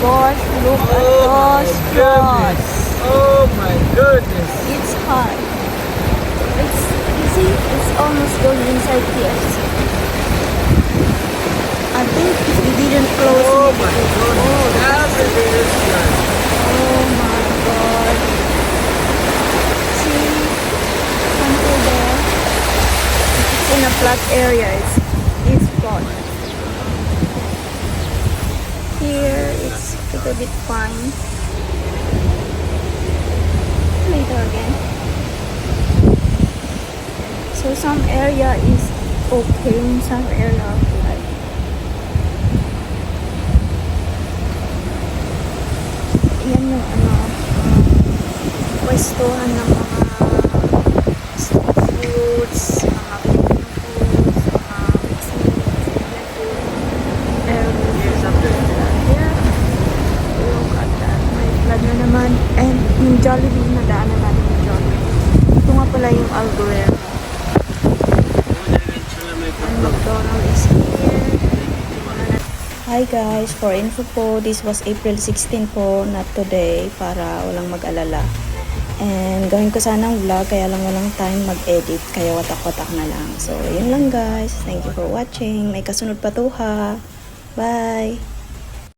gosh, look at those frogs. Oh my goodness. It's hot. It's easy. It's almost going inside here. I think we didn't close Oh it. my goodness. Everything is good. Oh my god. See? Until there. It's in a flat area. It's flat. Here it's a little bit fine. Later again. So some area is okay, some area like yan yung pwestuhan ng mga street foods, mga Filipino foods, mga Mexican food, yeah, look at that, may flag na naman, and yung Jollibee, nadaanan natin yung Jollibee. Ito nga pala yung algorithm. And McDonald is here. Hi guys, for info po, this was April 16 po, not today, para walang mag-alala. And gawin ko sanang vlog, kaya lang walang time mag-edit, kaya watak-watak na lang. So, yun lang guys. Thank you for watching. May kasunod pa to ha. Bye!